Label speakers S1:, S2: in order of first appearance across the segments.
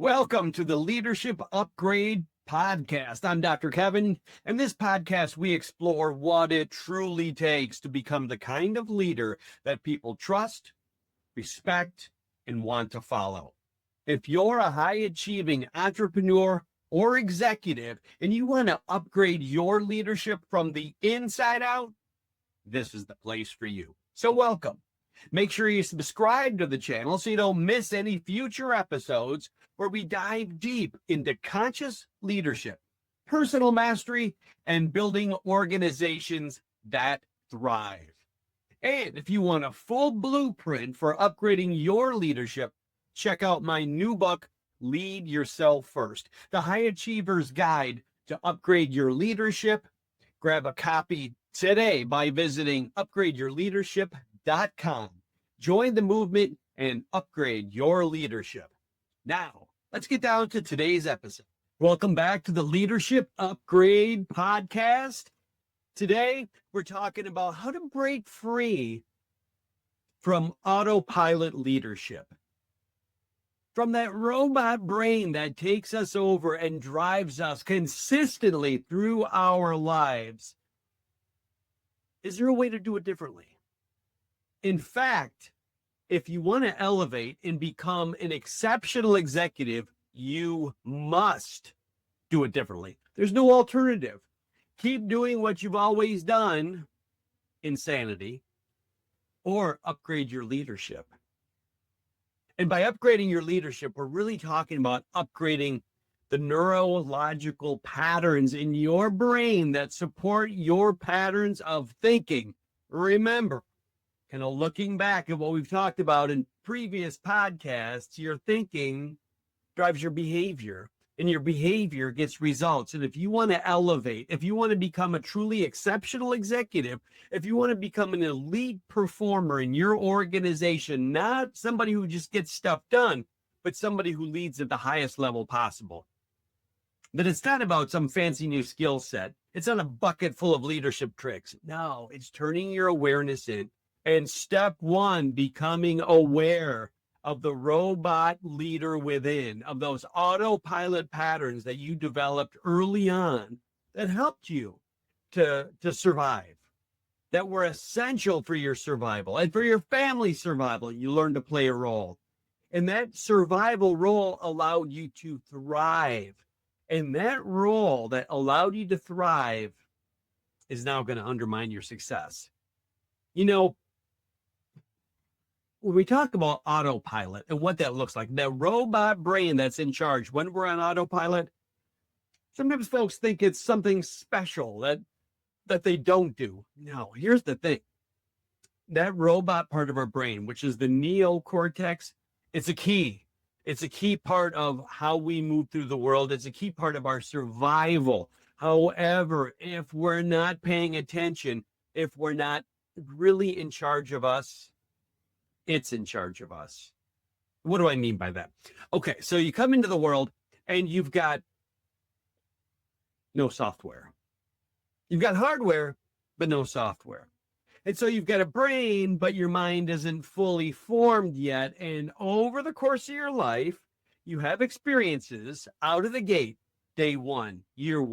S1: Welcome to the Leadership Upgrade Podcast. I'm Dr. Kevin. In this podcast, we explore what it truly takes to become the kind of leader that people trust, respect, and want to follow. If you're a high-achieving entrepreneur or executive and you want to upgrade your leadership from the inside out, this is the place for you. So welcome. Make sure you subscribe to the channel so you don't miss any future episodes where we dive deep into conscious leadership, personal mastery, and building organizations that thrive. And if you want a full blueprint for upgrading your leadership, check out my new book, Lead Yourself First, the High Achiever's Guide to Upgrade Your Leadership. Grab a copy today by visiting upgradeyourleadership.com. Join the movement and upgrade your leadership. Now, let's get down to today's episode. Welcome back to the Leadership Upgrade Podcast. Today, we're talking about how to break free from autopilot leadership, from that robot brain that takes us over and drives us consistently through our lives. Is there a way to do it differently? In fact, if you want to elevate and become an exceptional executive, you must do it differently. There's no alternative. Keep doing what you've always done, insanity, or upgrade your leadership. And by upgrading your leadership, we're really talking about upgrading the neurological patterns in your brain that support your patterns of thinking. Remember, kind of looking back at what we've talked about in previous podcasts, your thinking drives your behavior, and your behavior gets results. And if you want to elevate, if you want to become a truly exceptional executive, if you want to become an elite performer in your organization, not somebody who just gets stuff done, but somebody who leads at the highest level possible, that it's not about some fancy new skill set. It's not a bucket full of leadership tricks. No, it's turning your awareness in. And step one, becoming aware of the robot leader within, of those autopilot patterns that you developed early on that helped you to survive, that were essential for your survival and for your family's survival. You learned to play a role. And that survival role allowed you to thrive. And that role that allowed you to thrive is now going to undermine your success. You know, when we talk about autopilot and what that looks like, the robot brain that's in charge when we're on autopilot, sometimes folks think it's something special that they don't do. No, here's the thing. That robot part of our brain, which is the neocortex, it's a key. It's a key part of how we move through the world. It's a key part of our survival. However, if we're not paying attention, if we're not really in charge of us, it's in charge of us. What do I mean by that? Okay, so you come into the world and you've got no software. You've got hardware, but no software. And so you've got a brain, but your mind isn't fully formed yet. And over the course of your life, you have experiences out of the gate, day 1, year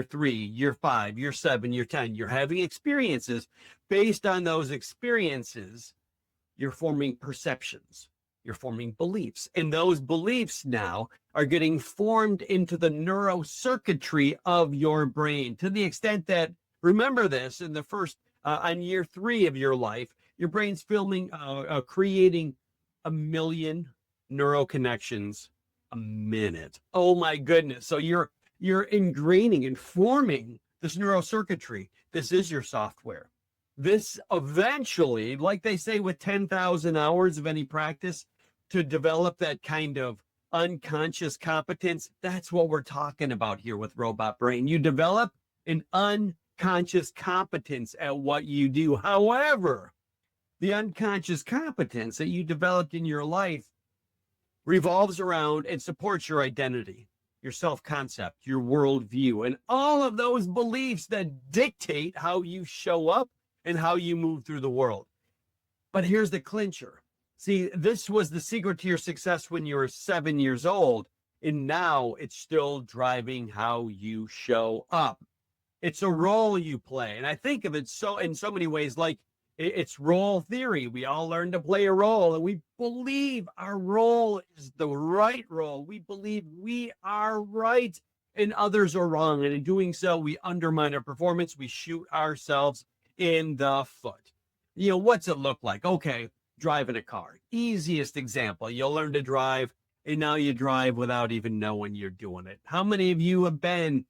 S1: 3, year 5, year 7, year 10. You're having experiences. Based on those experiences, you're forming perceptions, you're forming beliefs, and those beliefs now are getting formed into the neurocircuitry of your brain to the extent that, remember this, in the first, on year 3 of your life, your brain's creating 1 million neural connections a minute. Oh my goodness. So you're ingraining and forming this neurocircuitry. This is your software. This eventually, like they say with 10,000 hours of any practice, to develop that kind of unconscious competence, that's what we're talking about here with robot brain. You develop an unconscious competence at what you do. However, the unconscious competence that you developed in your life revolves around and supports your identity, your self-concept, your worldview, and all of those beliefs that dictate how you show up and how you move through the world. But here's the clincher. See, this was the secret to your success when you were 7 years old. And now it's still driving how you show up. It's a role you play. And I think of it so in so many ways, like it's role theory. We all learn to play a role and we believe our role is the right role. We believe we are right and others are wrong. And in doing so, we undermine our performance. We shoot ourselves in the foot. What's it look like? Okay, driving a car. Easiest example. You'll learn to drive and now you drive without even knowing you're doing it. How many of you have been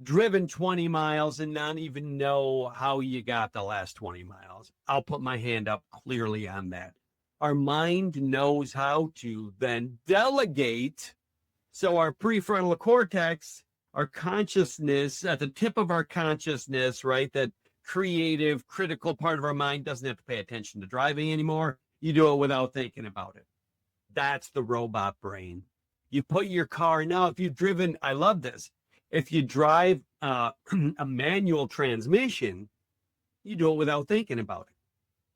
S1: driven 20 miles and not even know how you got the last 20 miles? I'll put my hand up clearly on that. Our mind knows how to then delegate. So our prefrontal cortex, our consciousness, at the tip of our consciousness, right? That creative, critical part of our mind doesn't have to pay attention to driving anymore. You do it without thinking about it. That's the robot brain. You put your car, now if you've driven, I love this. If you drive a manual transmission, you do it without thinking about it.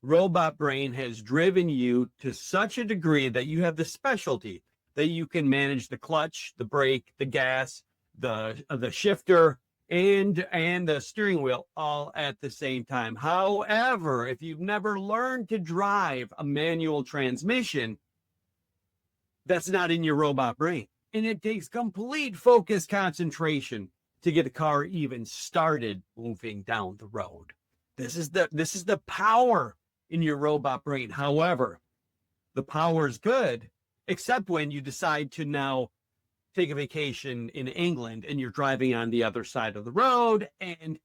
S1: Robot brain has driven you to such a degree that you have the specialty that you can manage the clutch, the brake, the gas, the shifter, and the steering wheel all at the same time. However, if you've never learned to drive a manual transmission, that's not in your robot brain. And it takes complete focus, concentration to get a car even started moving down the road. This is the power in your robot brain. However, the power is good, except when you decide to now take a vacation in England and you're driving on the other side of the road, and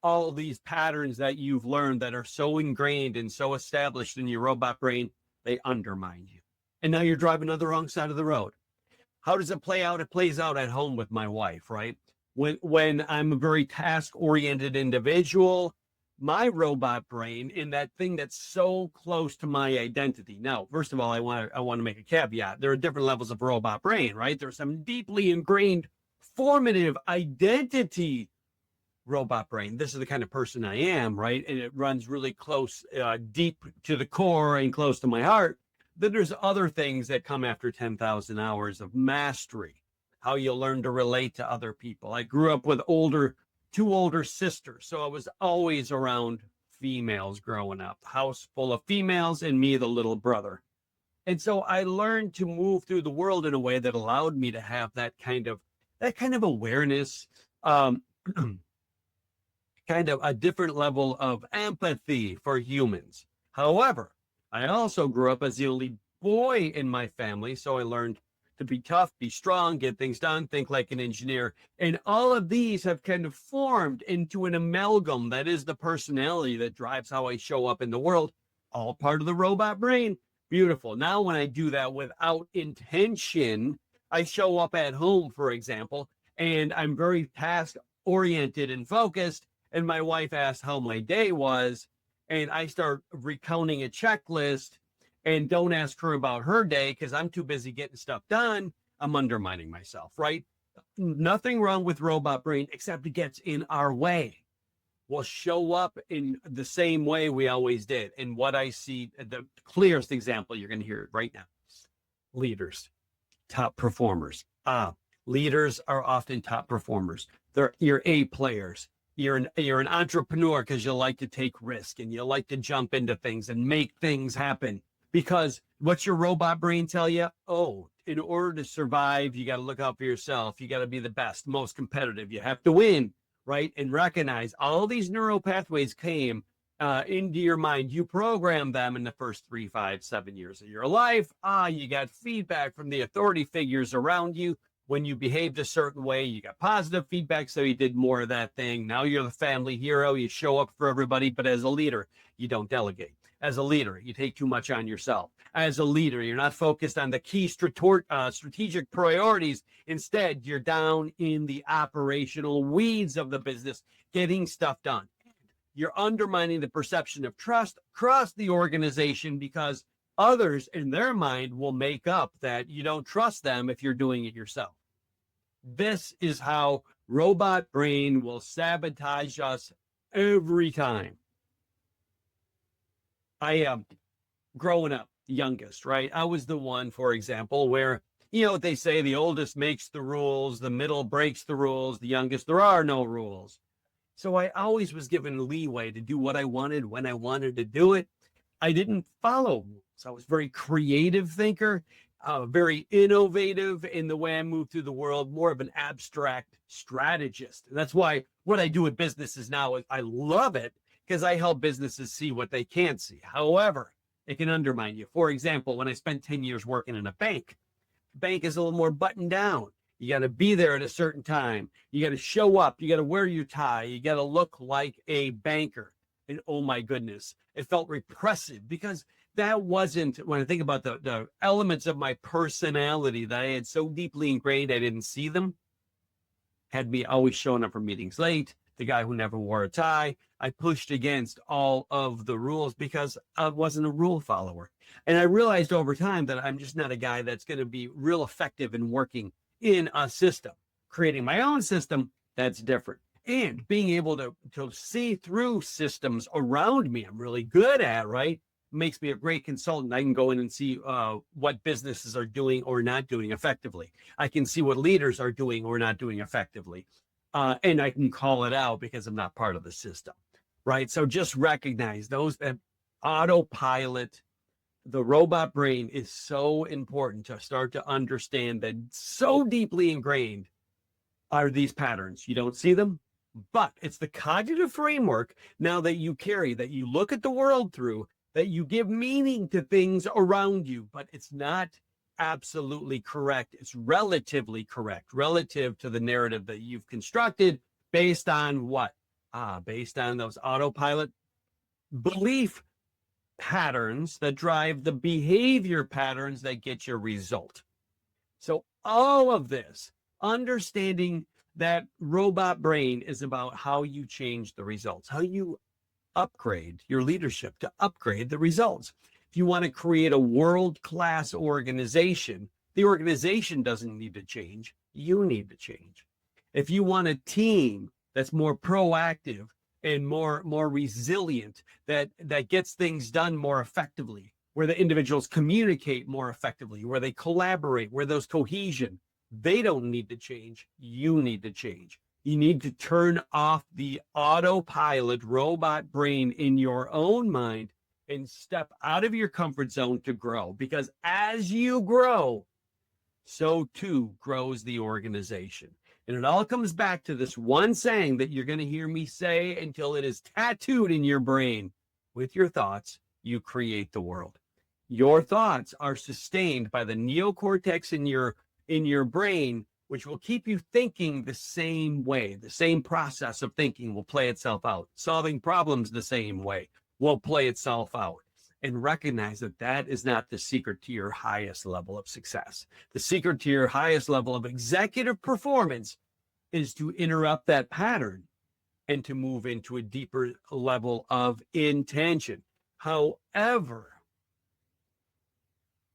S1: all these patterns that you've learned that are so ingrained and so established in your robot brain, they undermine you. And now you're driving on the wrong side of the road. How does it play out? It plays out at home with my wife, right? When I'm a very task-oriented individual, my robot brain, in that thing that's so close to my identity. Now, first of all, I want to make a caveat. There are different levels of robot brain, right? There's some deeply ingrained formative identity robot brain. This is the kind of person I am, right? And it runs really close, deep to the core and close to my heart. Then there's other things that come after 10,000 hours of mastery, how you learn to relate to other people. I grew up with two older sisters, so I was always around females growing up, house full of females and me, the little brother. And so I learned to move through the world in a way that allowed me to have that kind of awareness, kind of a different level of empathy for humans. However, I also grew up as the only boy in my family, so I learned to be tough, be strong, get things done, think like an engineer. And all of these have kind of formed into an amalgam that is the personality that drives how I show up in the world, all part of the robot brain. Beautiful. Now, when I do that without intention, I show up at home, for example, and I'm very task-oriented and focused, and my wife asks how my day was, and I start recounting a checklist and don't ask her about her day because I'm too busy getting stuff done. I'm undermining myself, right? Nothing wrong with robot brain, except it gets in our way. We'll show up in the same way we always did. And what I see, the clearest example, you're going to hear it right now. Leaders, top performers. Leaders are often top performers. They're your A players. You're an entrepreneur because you like to take risk and you like to jump into things and make things happen. Because what's your robot brain tell you? Oh, in order to survive, you got to look out for yourself. You got to be the best, most competitive. You have to win, right? And recognize all these neural pathways came into your mind. You programmed them in the first 3, 5, 7 years of your life. You got feedback from the authority figures around you. When you behaved a certain way, you got positive feedback, so you did more of that thing. Now you're the family hero. You show up for everybody, but as a leader, you don't delegate. As a leader, you take too much on yourself. As a leader, you're not focused on the key strategic priorities. Instead, you're down in the operational weeds of the business, getting stuff done. You're undermining the perception of trust across the organization because others in their mind will make up that you don't trust them if you're doing it yourself. This is how robot brain will sabotage us every time. I am growing up. youngest, right? I was the one, for example, where, they say the oldest makes the rules, the middle breaks the rules, the youngest, there are no rules. So I always was given leeway to do what I wanted when I wanted to do it. I didn't follow rules. I was a very creative thinker, very innovative in the way I moved through the world, more of an abstract strategist. And that's why what I do with businesses now is I love it because I help businesses see what they can't see. However, it can undermine you. For example, when I spent 10 years working in a bank is a little more buttoned down. You got to be there at a certain time. You got to show up. You got to wear your tie. You got to look like a banker. And oh my goodness, it felt repressive because that wasn't, when I think about the elements of my personality that I had so deeply ingrained, I didn't see them, had me always showing up for meetings late, the guy who never wore a tie. I pushed against all of the rules because I wasn't a rule follower. And I realized over time that I'm just not a guy that's going to be real effective in working in a system. Creating my own system, that's different. And being able to see through systems around me, I'm really good at, right? Makes me a great consultant. I can go in and see what businesses are doing or not doing effectively. I can see what leaders are doing or not doing effectively. And I can call it out because I'm not part of the system, right? So just recognize those that autopilot, the robot brain is so important to start to understand that so deeply ingrained are these patterns. You don't see them, but it's the cognitive framework now that you carry, that you look at the world through, that you give meaning to things around you, but it's not absolutely correct. It's relatively correct relative to the narrative that you've constructed based on what? Based on those autopilot belief patterns that drive the behavior patterns that get your result. So all of this, understanding that robot brain is about how you change the results, how you upgrade your leadership to upgrade the results. If you want to create a world-class organization, the organization doesn't need to change. You need to change. If you want a team that's more proactive and more resilient, that gets things done more effectively, where the individuals communicate more effectively, where they collaborate, where there's cohesion, they don't need to change. You need to change. You need to turn off the autopilot robot brain in your own mind and step out of your comfort zone to grow. Because as you grow, so too grows the organization. And it all comes back to this one saying that you're going to hear me say until it is tattooed in your brain. With your thoughts, you create the world. Your thoughts are sustained by the neocortex in your brain, which will keep you thinking the same way. The same process of thinking will play itself out. Solving problems the same way will play itself out. And recognize that that is not the secret to your highest level of success. The secret to your highest level of executive performance is to interrupt that pattern and to move into a deeper level of intention. However,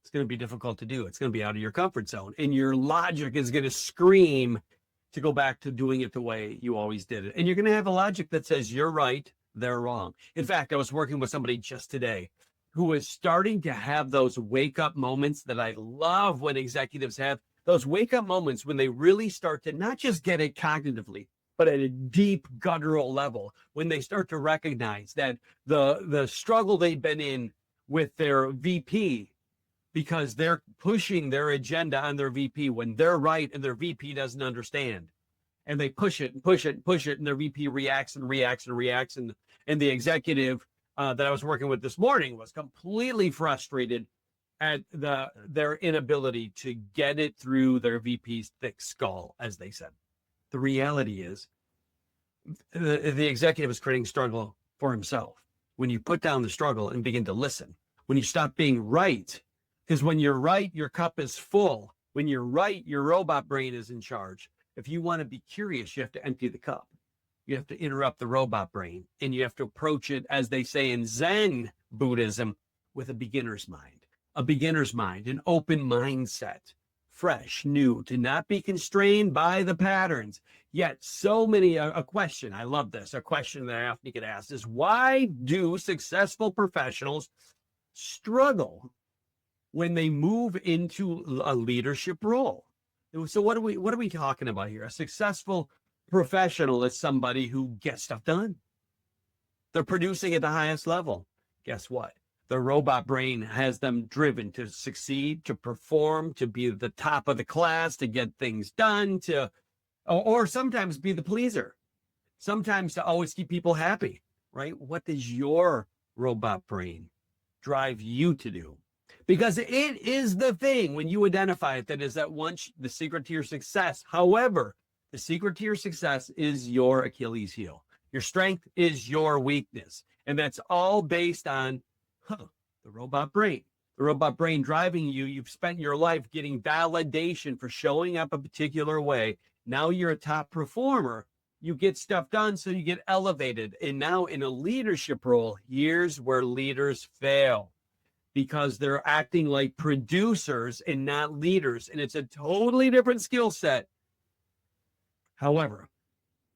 S1: it's going to be difficult to do. It's going to be out of your comfort zone. And your logic is going to scream to go back to doing it the way you always did it. And you're going to have a logic that says you're right, they're wrong. In fact, I was working with somebody just today who is starting to have those wake-up moments that I love when executives have, those wake-up moments when they really start to not just get it cognitively, but at a deep guttural level, when they start to recognize that the struggle they've been in with their VP, because they're pushing their agenda on their VP when they're right and their VP doesn't understand. And they push it and push it and push it, and their VP reacts and reacts and reacts. And the executive that I was working with this morning was completely frustrated at their inability to get it through their VP's thick skull, as they said. The reality is the executive is creating struggle for himself. When you put down the struggle and begin to listen, when you stop being right, because when you're right, your cup is full. When you're right, your robot brain is in charge. If you want to be curious, you have to empty the cup. You have to interrupt the robot brain, and you have to approach it, as they say in Zen Buddhism, with a beginner's mind. A beginner's mind, an open mindset, fresh, new, to not be constrained by the patterns. Yet so many, a question, I love this, a question that I often get asked is, why do successful professionals struggle when they move into a leadership role. So what are we talking about here? A successful professional is somebody who gets stuff done. They're producing at the highest level. Guess what? The robot brain has them driven to succeed, to perform, to be at the top of the class, to get things done, or sometimes be the pleaser, sometimes to always keep people happy, right? What does your robot brain drive you to do? Because it is the thing when you identify it that is at once the secret to your success. However, the secret to your success is your Achilles heel. Your strength is your weakness. And that's all based on the robot brain. The robot brain driving you. You've spent your life getting validation for showing up a particular way. Now you're a top performer. You get stuff done, so you get elevated. And now in a leadership role, here's where leaders fail, because they're acting like producers and not leaders. And it's a totally different skill set. However,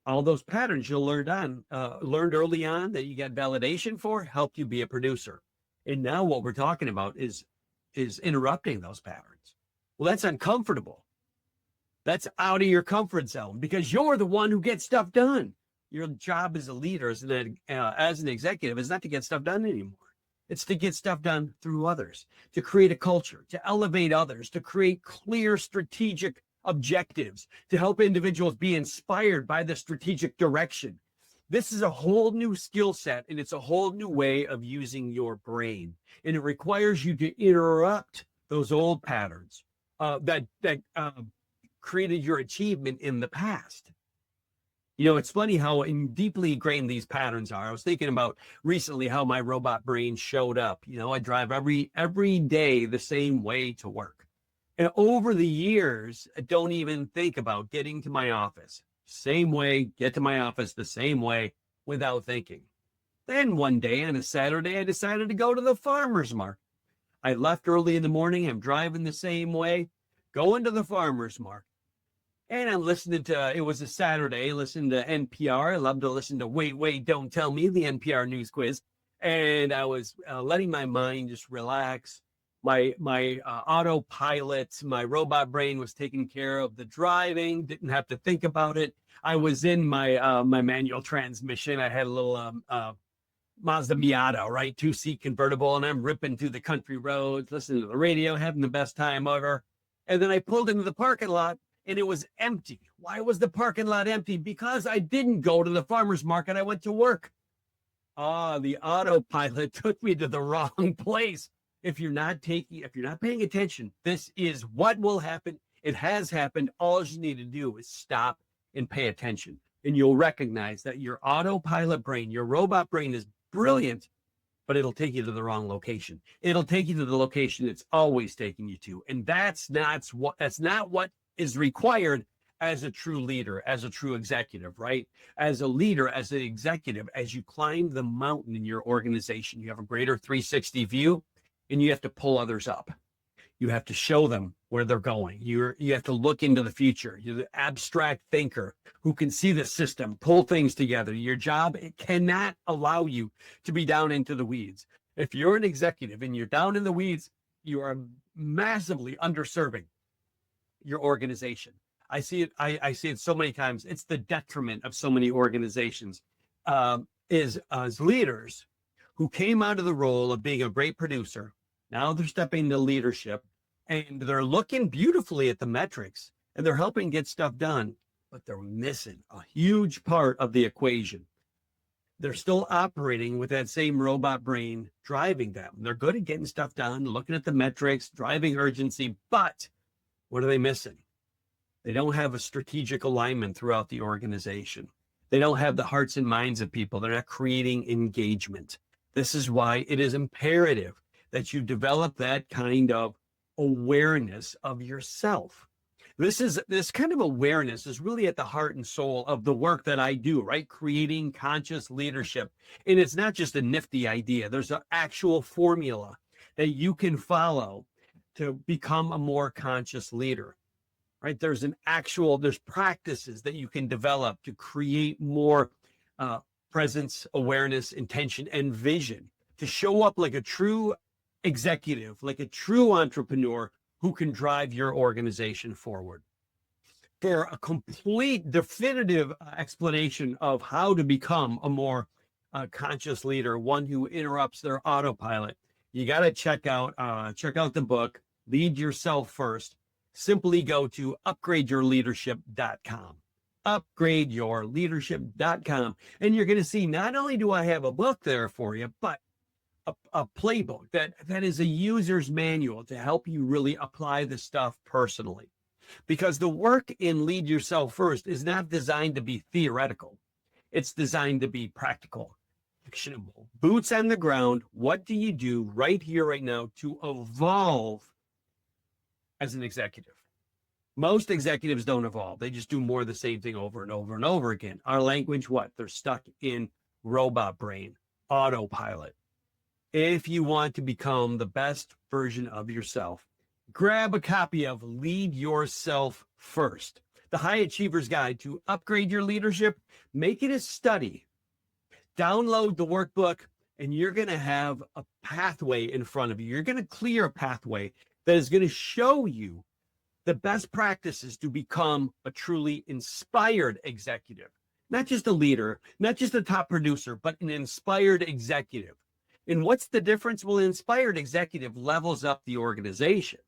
S1: all those patterns you learned early on that you got validation for helped you be a producer. And now what we're talking about is interrupting those patterns. Well, that's uncomfortable. That's out of your comfort zone because you're the one who gets stuff done. Your job as a leader, as an executive, is not to get stuff done anymore. It's to get stuff done through others, to create a culture, to elevate others, to create clear strategic objectives, to help individuals be inspired by the strategic direction. This is a whole new skill set, and it's a whole new way of using your brain. And it requires you to interrupt those old patterns that created your achievement in the past. You know, it's funny how deeply ingrained these patterns are. I was thinking about recently how my robot brain showed up. You know, I drive every day the same way to work. And over the years, I don't even think about getting to my office. Same way, get to my office the same way without thinking. Then one day on a Saturday, I decided to go to the farmer's market. I left early in the morning. I'm driving the same way, going to the farmer's market. And I'm listening to, it was a Saturday, listening to NPR. I love to listen to Wait, Don't Tell Me, the NPR news quiz. And I was letting my mind just relax. My autopilot, my robot brain was taking care of the driving, didn't have to think about it. I was in my manual transmission. I had a little Mazda Miata, right? 2-seat convertible, and I'm ripping through the country roads, listening to the radio, having the best time ever. And then I pulled into the parking lot, and it was empty. Why was the parking lot empty? Because I didn't go to the farmer's market. I went to work. The autopilot took me to the wrong place. If you're not paying attention, this is what will happen. It has happened. All you need to do is stop and pay attention. And you'll recognize that your autopilot brain, your robot brain is brilliant, but it'll take you to the wrong location. It'll take you to the location it's always taking you to. And that's not what is required as a true leader, as a true executive, right? As a leader, as an executive, as you climb the mountain in your organization, you have a greater 360 view. And you have to pull others up. You have to show them where they're going. You have to look into the future. You're the abstract thinker who can see the system, pull things together. Your job, it cannot allow you to be down into the weeds. If you're an executive and you're down in the weeds, you are massively underserving your organization. I see it so many times. It's the detriment of so many organizations as leaders who came out of the role of being a great producer. Now they're stepping into leadership and they're looking beautifully at the metrics and they're helping get stuff done, but they're missing a huge part of the equation. They're still operating with that same robot brain driving them. They're good at getting stuff done, looking at the metrics, driving urgency, but what are they missing? They don't have a strategic alignment throughout the organization. They don't have the hearts and minds of people. They're not creating engagement. This is why it is imperative that you develop that kind of awareness of yourself. This kind of awareness is really at the heart and soul of the work that I do, right? Creating conscious leadership. And it's not just a nifty idea. There's an actual formula that you can follow to become a more conscious leader, right? There's practices that you can develop to create more presence, awareness, intention, and vision, to show up like a true executive, like a true entrepreneur who can drive your organization forward. For a complete, definitive explanation of how to become a more conscious leader, one who interrupts their autopilot, you got to check out the book, Lead Yourself First. Simply go to upgradeyourleadership.com. Upgradeyourleadership.com. And you're going to see not only do I have a book there for you, but a playbook that is a user's manual to help you really apply the stuff personally. Because the work in Lead Yourself First is not designed to be theoretical. It's designed to be practical, actionable, boots on the ground. What do you do right here, right now to evolve as an executive? Most executives don't evolve. They just do more of the same thing over and over and over again. Our language, what? They're stuck in robot brain, autopilot. If you want to become the best version of yourself, grab a copy of Lead Yourself First, the High Achiever's Guide to Upgrade Your Leadership. Make it a study. Download the workbook, and you're going to have a pathway in front of you. You're going to clear a pathway that is going to show you the best practices to become a truly inspired executive. Not just a leader, not just a top producer, but an inspired executive. And what's the difference? Well, an inspired executive levels up the organization.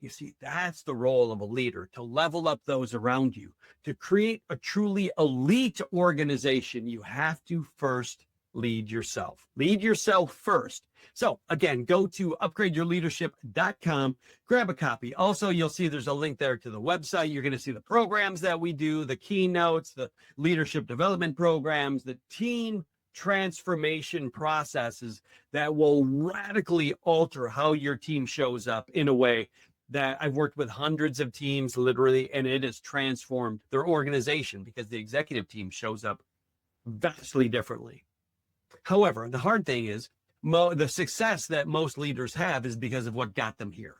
S1: You see, that's the role of a leader, to level up those around you. To create a truly elite organization, you have to first lead yourself. Lead yourself first. So again, go to upgradeyourleadership.com, grab a copy. Also, you'll see there's a link there to the website. You're going to see the programs that we do, the keynotes, the leadership development programs, the team transformation processes that will radically alter how your team shows up in a way that I've worked with hundreds of teams literally, and it has transformed their organization because the executive team shows up vastly differently. However, the hard thing is the success that most leaders have is because of what got them here.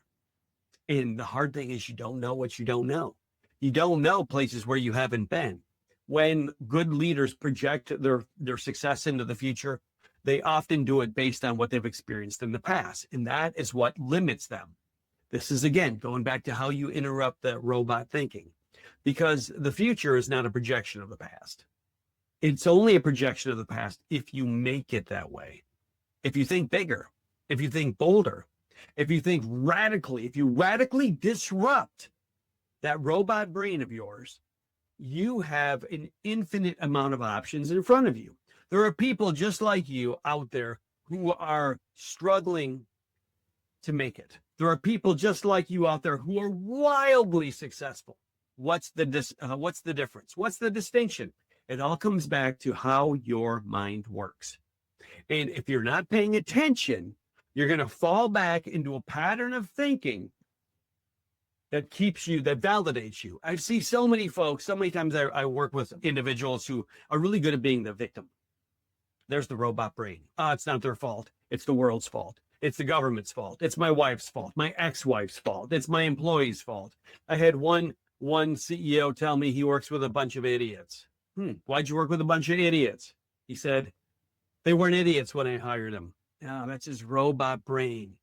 S1: And the hard thing is you don't know what you don't know. You don't know places where you haven't been. When good leaders project their success into the future, they often do it based on what they've experienced in the past. And that is what limits them. This is, again, going back to how you interrupt the robot thinking, because the future is not a projection of the past. It's only a projection of the past if you make it that way. If you think bigger, if you think bolder, if you think radically, if you radically disrupt that robot brain of yours, you have an infinite amount of options in front of you. There are people just like you out there who are struggling to make it. There are people just like you out there who are wildly successful. What's the difference? What's the distinction? It all comes back to how your mind works. And if you're not paying attention, you're going to fall back into a pattern of thinking that keeps you, that validates you. I see so many folks, so many times I work with individuals who are really good at being the victim. There's the robot brain. It's not their fault. It's the world's fault. It's the government's fault. It's my wife's fault, my ex-wife's fault. It's my employee's fault. I had one CEO tell me he works with a bunch of idiots. Why'd you work with a bunch of idiots? He said, they weren't idiots when I hired them. No, that's his robot brain.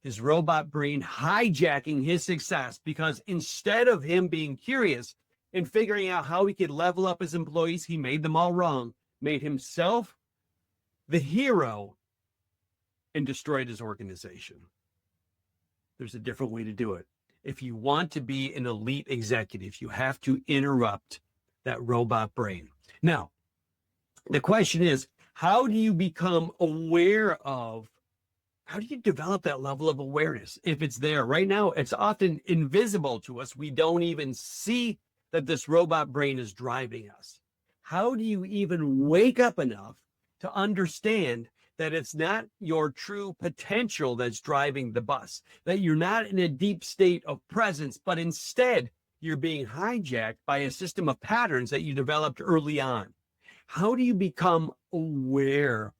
S1: His robot brain hijacking his success, because instead of him being curious and figuring out how he could level up his employees, he made them all wrong, made himself the hero, and destroyed his organization. There's a different way to do it. If you want to be an elite executive, you have to interrupt that robot brain. Now, the question is, how do you become aware of, how do you develop that level of awareness? If it's there right now, it's often invisible to us. We don't even see that this robot brain is driving us. How do you even wake up enough to understand that it's not your true potential that's driving the bus, that you're not in a deep state of presence, but instead you're being hijacked by a system of patterns that you developed early on? How do you become aware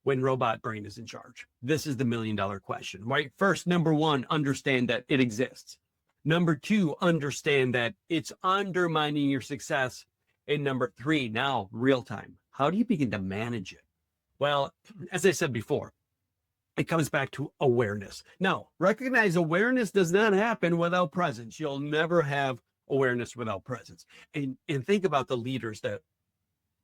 S1: when robot brain is in charge? This is the $1 million question, right? First, number one, understand that it exists. Number two, understand that it's undermining your success. And number three, now real time, how do you begin to manage it? Well, as I said before, It comes back to awareness. Now, recognize awareness does not happen without presence. You'll never have awareness without presence. And think about the leaders that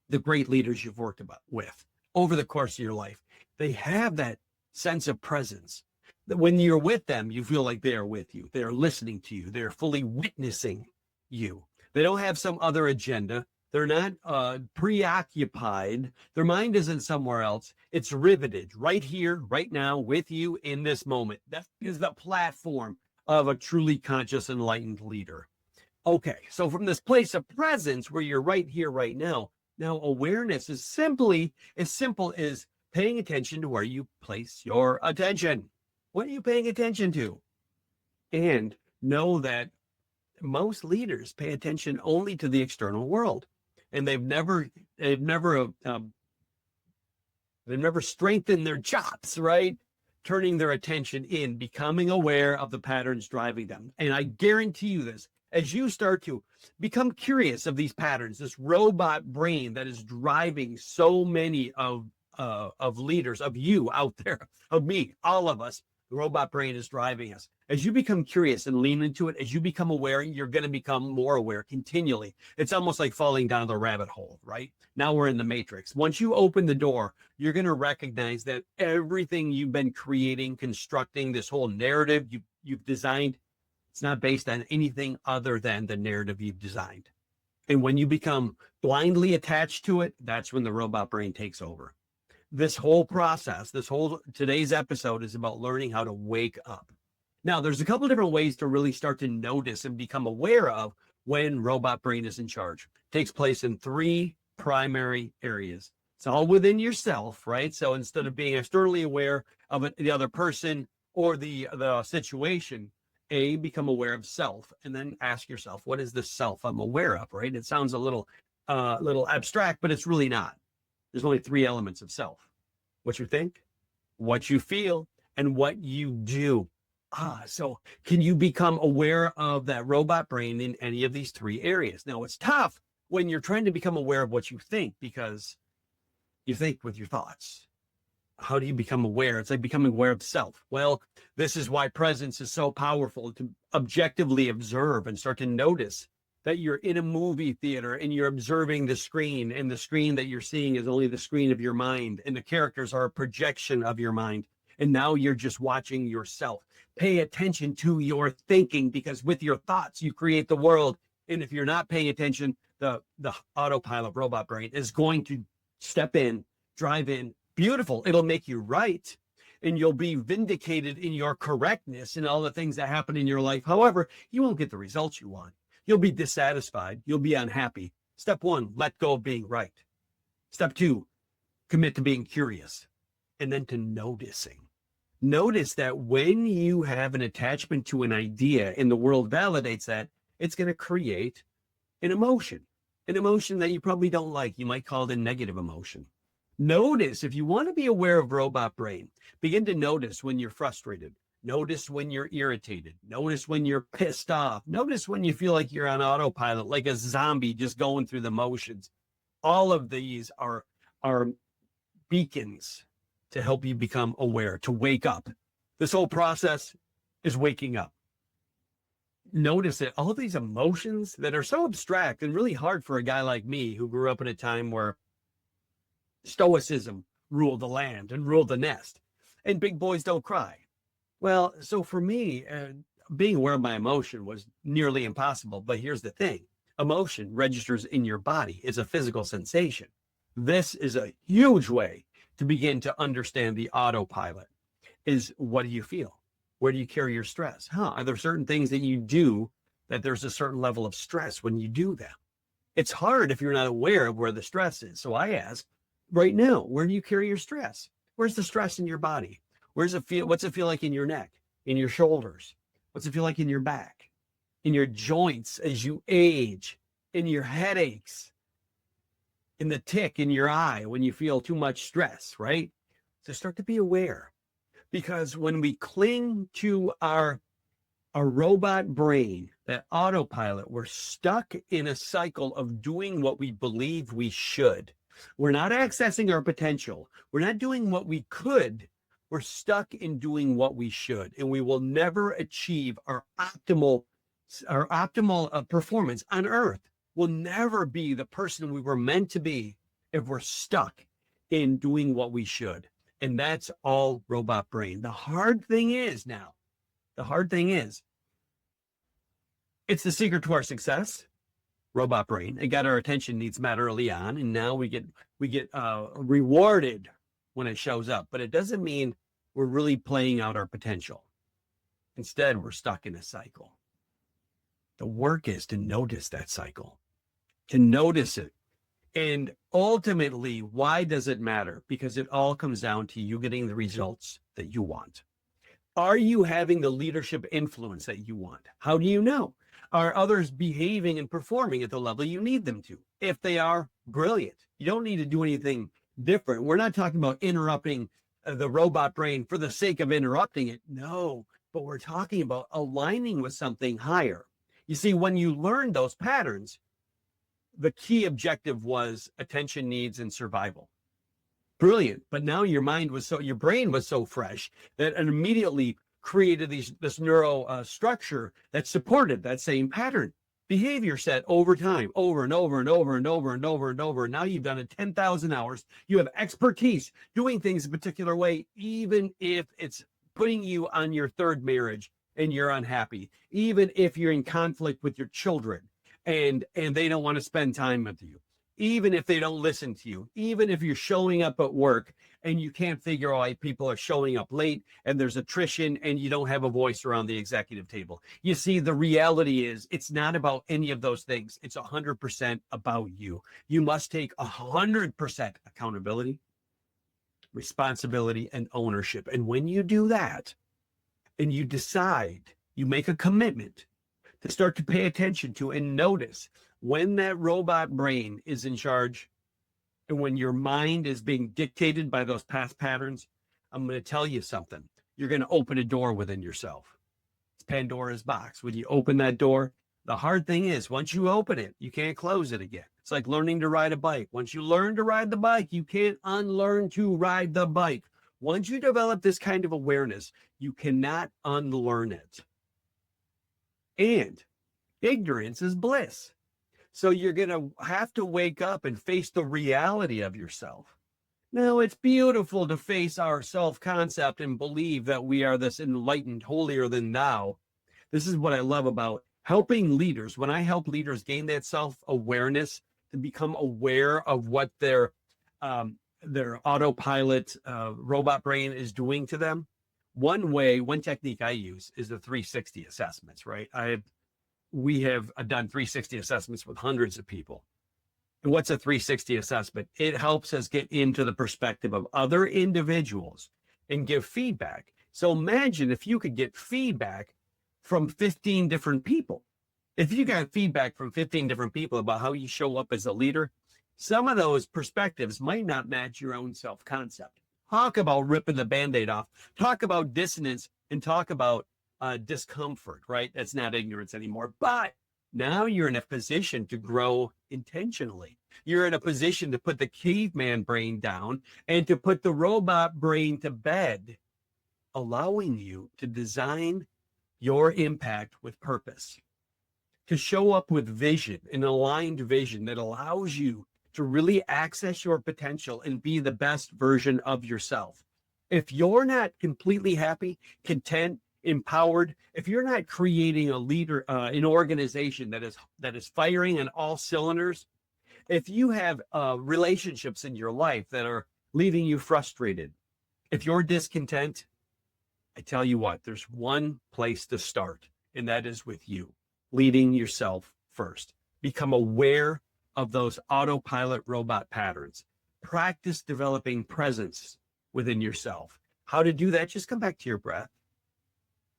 S1: the great leaders you've worked with over the course of your life. They have that sense of presence that when you're with them, you feel like they are with you. They are listening to you. They're fully witnessing you. They don't have some other agenda. They're not preoccupied. Their mind isn't somewhere else. It's riveted right here, right now, with you in this moment. That is the platform of a truly conscious, enlightened leader. Okay, so from this place of presence where you're right here, right now, now awareness is simply as simple as paying attention to where you place your attention. What are you paying attention to? And know that most leaders pay attention only to the external world, and they've never strengthened their chops, right? Turning their attention in, becoming aware of the patterns driving them. And I guarantee you this, as you start to become curious of these patterns, this robot brain that is driving so many of leaders, of you out there, of me, all of us, the robot brain is driving us. As you become curious and lean into it, as you become aware, you're going to become more aware continually. It's almost like falling down the rabbit hole, right? Now we're in the matrix. Once you open the door, you're going to recognize that everything you've been creating, constructing, this whole narrative you've designed, it's not based on anything other than the narrative you've designed. And when you become blindly attached to it, that's when the robot brain takes over. This whole process, today's episode is about learning how to wake up. Now, there's a couple different ways to really start to notice and become aware of when robot brain is in charge. It takes place in 3 primary areas. It's all within yourself, right? So instead of being externally aware of the other person or the situation, become aware of self, and then ask yourself, what is the self I'm aware of, right? It sounds a little abstract, but it's really not. There's only 3 elements of self: what you think, what you feel, and what you do. So can you become aware of that robot brain in any of these 3 areas? Now, it's tough when you're trying to become aware of what you think, because you think with your thoughts. How do you become aware? It's like becoming aware of self. Well, this is why presence is so powerful, to objectively observe and start to notice that you're in a movie theater and you're observing the screen, and the screen that you're seeing is only the screen of your mind, and the characters are a projection of your mind. And now you're just watching yourself. Pay attention to your thinking, because with your thoughts, you create the world. And if you're not paying attention, the autopilot robot brain is going to step in, drive in. Beautiful. It'll make you right, and you'll be vindicated in your correctness in all the things that happen in your life. However, you won't get the results you want. You'll be dissatisfied. You'll be unhappy. Step 1, let go of being right. Step 2, commit to being curious, and then to noticing. Notice that when you have an attachment to an idea and the world validates that, it's going to create an emotion that you probably don't like. You might call it a negative emotion. Notice, if you want to be aware of robot brain, begin to notice when you're frustrated. Notice when you're irritated. Notice when you're pissed off. Notice when you feel like you're on autopilot, like a zombie just going through the motions. All of these are beacons to help you become aware, to wake up. This whole process is waking up. Notice that all of these emotions that are so abstract and really hard for a guy like me, who grew up in a time where stoicism ruled the land and ruled the nest, and big boys don't cry. Well, so for me, being aware of my emotion was nearly impossible. But here's the thing: emotion registers in your body. It's a physical sensation. This is a huge way to begin to understand the autopilot. Is, what do you feel? Where do you carry your stress? Are there certain things that you do that there's a certain level of stress when you do them? It's hard if you're not aware of where the stress is. So I ask, right now, where do you carry your stress? Where's the stress in your body? Where's it feel? What's it feel like in your neck, in your shoulders? What's it feel like in your back, in your joints as you age, in your headaches, in the tick in your eye when you feel too much stress, right? So start to be aware, because when we cling to our robot brain, that autopilot, we're stuck in a cycle of doing what we believe we should. We're not accessing our potential. We're not doing what we could. We're stuck in doing what we should, and we will never achieve our optimal performance on earth. We'll never be the person we were meant to be if we're stuck in doing what we should. And that's all robot brain. The hard thing is, it's the secret to our success. Robot brain. It got our attention needs met early on, and now we get rewarded when it shows up. But it doesn't mean we're really playing out our potential. Instead, we're stuck in a cycle. The work is to notice that cycle, to notice it. And ultimately, why does it matter? Because it all comes down to you getting the results that you want. Are you having the leadership influence that you want? How do you know? Are others behaving and performing at the level you need them to? If they are, brilliant. You don't need to do anything different. We're not talking about interrupting the robot brain for the sake of interrupting it. No, but we're talking about aligning with something higher. You see, when you learn those patterns, the key objective was attention needs and survival. Brilliant. But now your brain was so fresh that it immediately created this neuro structure that supported that same pattern behavior set over time, over and over and over and over and over and over. Now you've done it 10,000 hours. You have expertise doing things a particular way, even if it's putting you on your third marriage and you're unhappy, even if you're in conflict with your children and they don't want to spend time with you, even if they don't listen to you, even if you're showing up at work and you can't figure out why people are showing up late and there's attrition and you don't have a voice around the executive table. You see, the reality is it's not about any of those things. It's 100% about you. You must take 100% accountability, responsibility, and ownership. And when you do that and you decide, you make a commitment to start to pay attention to and notice when that robot brain is in charge and when your mind is being dictated by those past patterns, I'm going to tell you something. You're going to open a door within yourself. It's Pandora's box. When you open that door, the hard thing is once you open it, you can't close it again. It's like learning to ride a bike. Once you learn to ride the bike, you can't unlearn to ride the bike. Once you develop this kind of awareness, you cannot unlearn it. And ignorance is bliss. So you're going to have to wake up and face the reality of yourself. Now, it's beautiful to face our self-concept and believe that we are this enlightened, holier than thou. This is what I love about helping leaders. When I help leaders gain that self-awareness to become aware of what their autopilot robot brain is doing to them, one technique I use is the 360 assessments, right? We have done 360 assessments with hundreds of people. And what's a 360 assessment? It helps us get into the perspective of other individuals and give feedback. So imagine if you could get feedback from 15 different people. If you got feedback from 15 different people about how you show up as a leader, some of those perspectives might not match your own self-concept. Talk about ripping the Band-Aid off. Talk about dissonance and talk about discomfort, right? That's not ignorance anymore. But now you're in a position to grow intentionally. You're in a position to put the caveman brain down and to put the robot brain to bed, allowing you to design your impact with purpose, to show up with vision, an aligned vision that allows you to really access your potential and be the best version of yourself. If you're not completely happy, content, empowered, if you're not creating a leader, an organization that is firing on all cylinders, if you have relationships in your life that are leaving you frustrated, if you're discontent, I tell you what, there's one place to start, and that is with you, leading yourself first. Become aware of those autopilot robot patterns. Practice developing presence within yourself. How to do that? Just come back to your breath.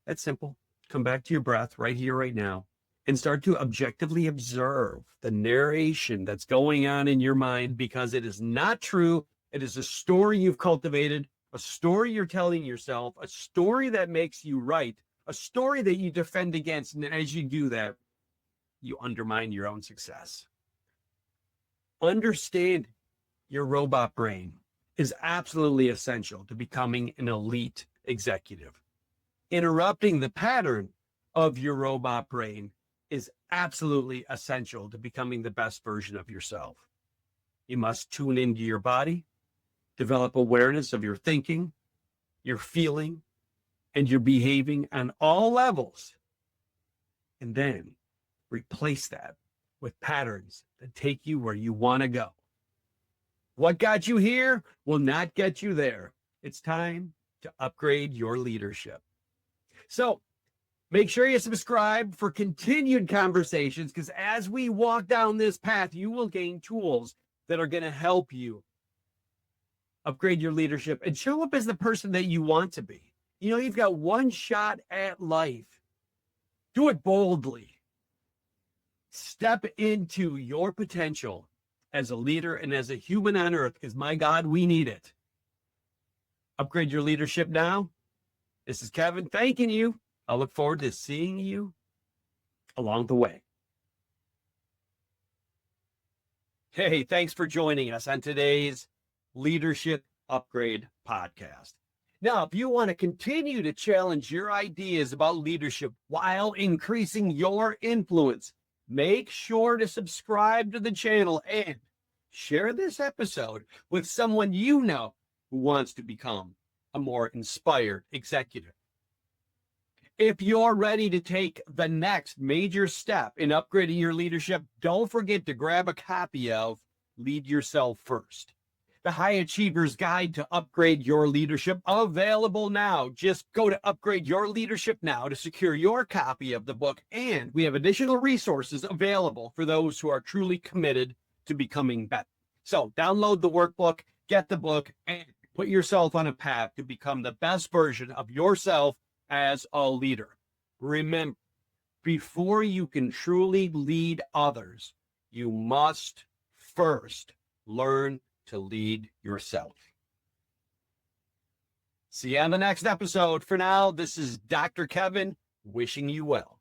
S1: That's simple. Come back to your breath right here, right now, and start to objectively observe the narration that's going on in your mind, because it is not true. It is a story you've cultivated, a story you're telling yourself, a story that makes you right, a story that you defend against. And as you do that, you undermine your own success. Understand your robot brain is absolutely essential to becoming an elite executive. Interrupting the pattern of your robot brain is absolutely essential to becoming the best version of yourself. You must tune into your body, develop awareness of your thinking, your feeling, and your behaving on all levels, and then replace that with patterns that take you where you want to go. What got you here will not get you there. It's time to upgrade your leadership. So make sure you subscribe for continued conversations, because as we walk down this path, you will gain tools that are going to help you upgrade your leadership and show up as the person that you want to be. You know, you've got one shot at life. Do it boldly. Step into your potential as a leader and as a human on earth, because my God, we need it. Upgrade your leadership now. This is Kevin thanking you. I look forward to seeing you along the way. Hey, thanks for joining us on today's Leadership Upgrade podcast. Now, if you want to continue to challenge your ideas about leadership while increasing your influence, make sure to subscribe to the channel and share this episode with someone you know who wants to become a more inspired executive. If you're ready to take the next major step in upgrading your leadership, don't forget to grab a copy of Lead Yourself First, the High Achiever's Guide to Upgrade Your Leadership, available now. Just go to Upgrade Your Leadership now to secure your copy of the book, and we have additional resources available for those who are truly committed to becoming better. So download the workbook, get the book, and put yourself on a path to become the best version of yourself as a leader. Remember, before you can truly lead others, you must first learn to lead yourself. See you on the next episode. For now, this is Dr. Kevin wishing you well.